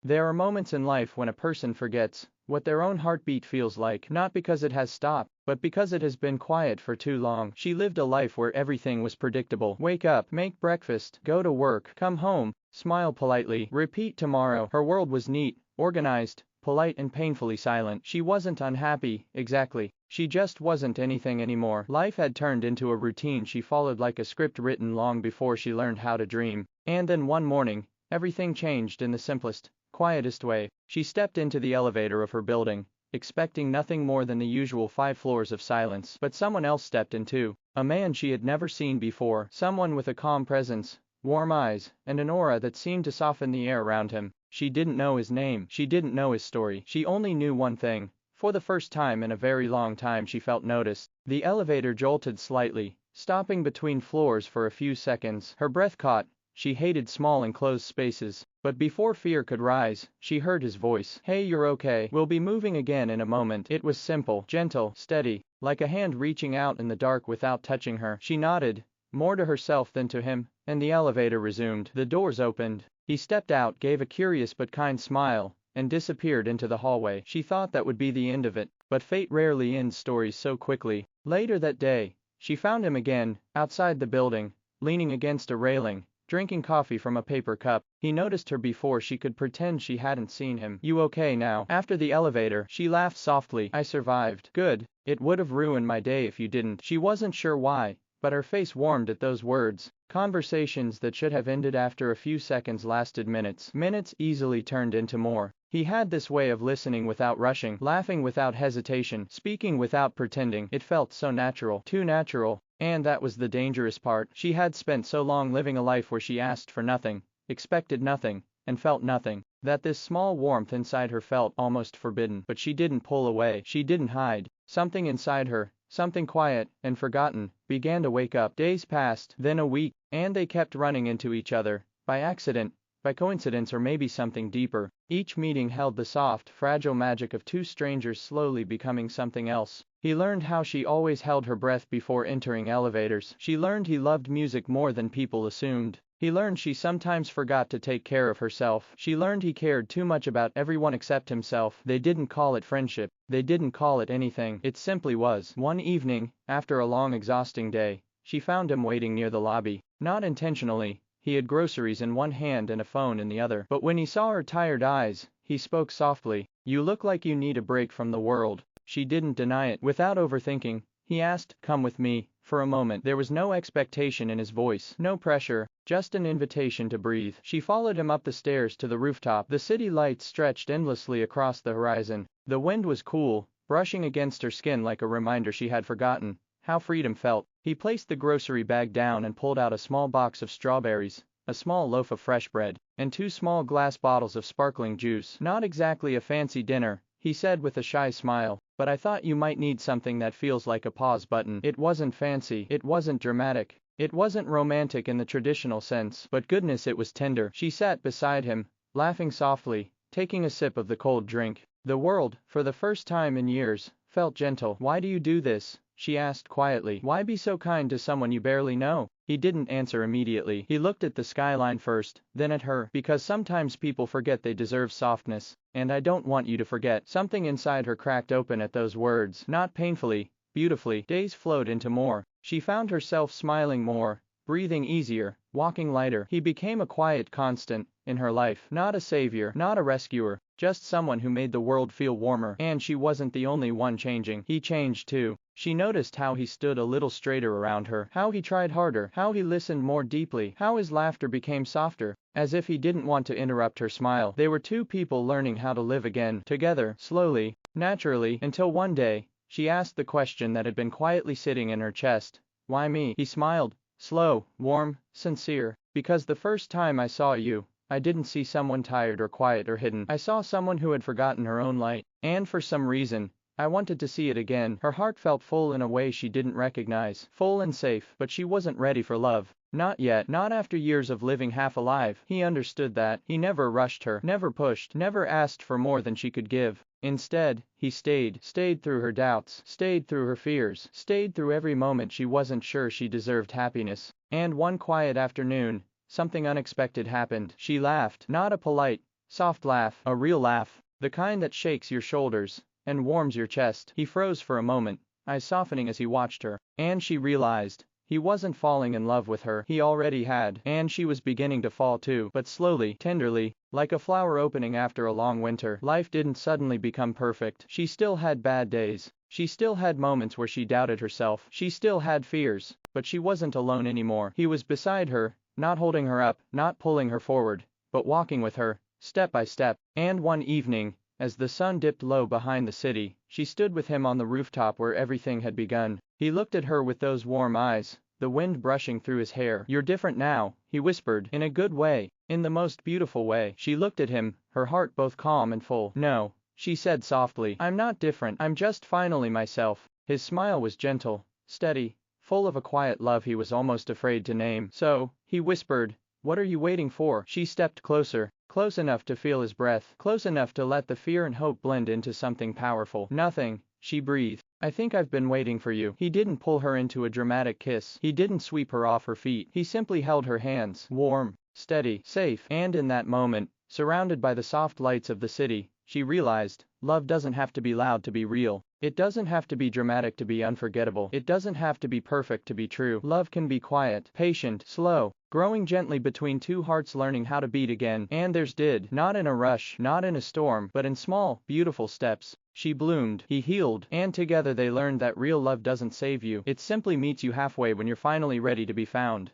There are moments in life when a person forgets what their own heartbeat feels like, not because it has stopped, but because it has been quiet for too long. She lived a life where everything was predictable. Wake up, make breakfast, go to work, come home, smile politely, repeat tomorrow. Her world was neat, organized, polite and painfully silent. She wasn't unhappy, exactly. She just wasn't anything anymore. Life had turned into a routine she followed like a script written long before she learned how to dream. And then one morning, everything changed in the simplest, quietest way. She stepped into the elevator of her building, expecting nothing more than the usual 5 floors of silence. But someone else stepped in too. A man she had never seen before. Someone with a calm presence, warm eyes, and an aura that seemed to soften the air around him. She didn't know his name. She didn't know his story. She only knew one thing. For the first time in a very long time she felt noticed. The elevator jolted slightly, stopping between floors for a few seconds. Her breath caught. She hated small enclosed spaces. But before fear could rise, she heard his voice. Hey, you're okay. We'll be moving again in a moment. It was simple, gentle, steady, like a hand reaching out in the dark without touching her. She nodded, more to herself than to him, and the elevator resumed. The doors opened. He stepped out, gave a curious but kind smile, and disappeared into the hallway. She thought that would be the end of it, but fate rarely ends stories so quickly. Later that day, she found him again, outside the building, leaning against a railing, drinking coffee from a paper cup. He noticed her before she could pretend she hadn't seen him. You okay now? After the elevator, she laughed softly. I survived. Good. It would have ruined my day if you didn't. She wasn't sure why, but her face warmed at those words. Conversations that should have ended after a few seconds lasted minutes. Minutes easily turned into more. He had this way of listening without rushing, laughing without hesitation, speaking without pretending. It felt so natural, too natural. And that was the dangerous part. She had spent so long living a life where she asked for nothing, expected nothing, and felt nothing, that this small warmth inside her felt almost forbidden. But she didn't pull away. She didn't hide. Something inside her, something quiet and forgotten, began to wake up. Days passed, then a week, and they kept running into each other, by accident, by coincidence, or maybe something deeper. Each meeting held the soft, fragile magic of two strangers slowly becoming something else. He learned how she always held her breath before entering elevators. She learned he loved music more than people assumed. He learned she sometimes forgot to take care of herself. She learned he cared too much about everyone except himself. They didn't call it friendship. They didn't call it anything. It simply was. One evening, after a long exhausting day, she found him waiting near the lobby. Not intentionally. He had groceries in one hand and a phone in the other. But when he saw her tired eyes, he spoke softly. You look like you need a break from the world. She didn't deny it. Without overthinking, he asked, come with me. For a moment, there was no expectation in his voice, no pressure, just an invitation to breathe. She followed him up the stairs to the rooftop. The city lights stretched endlessly across the horizon. The wind was cool, brushing against her skin like a reminder she had forgotten how freedom felt. He placed the grocery bag down and pulled out a small box of strawberries, a small loaf of fresh bread, and 2 small glass bottles of sparkling juice. Not exactly a fancy dinner, he said with a shy smile, but I thought you might need something that feels like a pause button. It wasn't fancy, it wasn't dramatic, it wasn't romantic in the traditional sense, but goodness, it was tender. She sat beside him, laughing softly, taking a sip of the cold drink. The world, for the first time in years, felt gentle. Why do you do this? She asked quietly. Why be so kind to someone you barely know? He didn't answer immediately. He looked at the skyline first, then at her. Because sometimes people forget they deserve softness, and I don't want you to forget. Something inside her cracked open at those words. Not painfully, beautifully. Days flowed into more. She found herself smiling more, breathing easier, walking lighter. He became a quiet constant in her life. Not a savior, not a rescuer, just someone who made the world feel warmer. And she wasn't the only one changing. He changed too. She noticed how he stood a little straighter around her, how he tried harder, how he listened more deeply, how his laughter became softer, as if he didn't want to interrupt her smile. They were two people learning how to live again, together, slowly, naturally, until one day, she asked the question that had been quietly sitting in her chest. Why me? He smiled, slow, warm, sincere. Because the first time I saw you, I didn't see someone tired or quiet or hidden. I saw someone who had forgotten her own light. And for some reason, I wanted to see it again. Her heart felt full in a way she didn't recognize. Full and safe. But she wasn't ready for love. Not yet. Not after years of living half alive. He understood that. He never rushed her. Never pushed. Never asked for more than she could give. Instead, he stayed. Stayed through her doubts. Stayed through her fears. Stayed through every moment she wasn't sure she deserved happiness. And one quiet afternoon, something unexpected happened. She laughed. Not a polite, Soft laugh, a real laugh, the kind that shakes your shoulders and warms your chest. He froze for a moment, eyes softening as he watched her, and she realized he wasn't falling in love with her. He already had, and she was beginning to fall too, but slowly, tenderly, like a flower opening after a long winter. Life didn't suddenly become perfect. She still had bad days. She still had moments where she doubted herself. She still had fears, but she wasn't alone anymore. He was beside her, not holding her up, not pulling her forward, but walking with her, step by step. And one evening, as the sun dipped low behind the city, she stood with him on the rooftop where everything had begun. He looked at her with those warm eyes, the wind brushing through his hair. "You're different now," he whispered, "in a good way, in the most beautiful way." She looked at him, her heart both calm and full. "No," she said softly, "I'm not different, I'm just finally myself." His smile was gentle, steady, full of a quiet love he was almost afraid to name. "So," he whispered, "what are you waiting for?" She stepped closer, close enough to feel his breath, close enough to let the fear and hope blend into something powerful. "Nothing," she breathed. "I think I've been waiting for you." He didn't pull her into a dramatic kiss. He didn't sweep her off her feet. He simply held her hands, warm, steady, safe. And in that moment, surrounded by the soft lights of the city, she realized, love doesn't have to be loud to be real. It doesn't have to be dramatic to be unforgettable. It doesn't have to be perfect to be true. Love can be quiet, patient, slow, growing gently between two hearts learning how to beat again. And theirs did, not in a rush, not in a storm, but in small, beautiful steps. She bloomed, he healed, and together they learned that real love doesn't save you. It simply meets you halfway when you're finally ready to be found.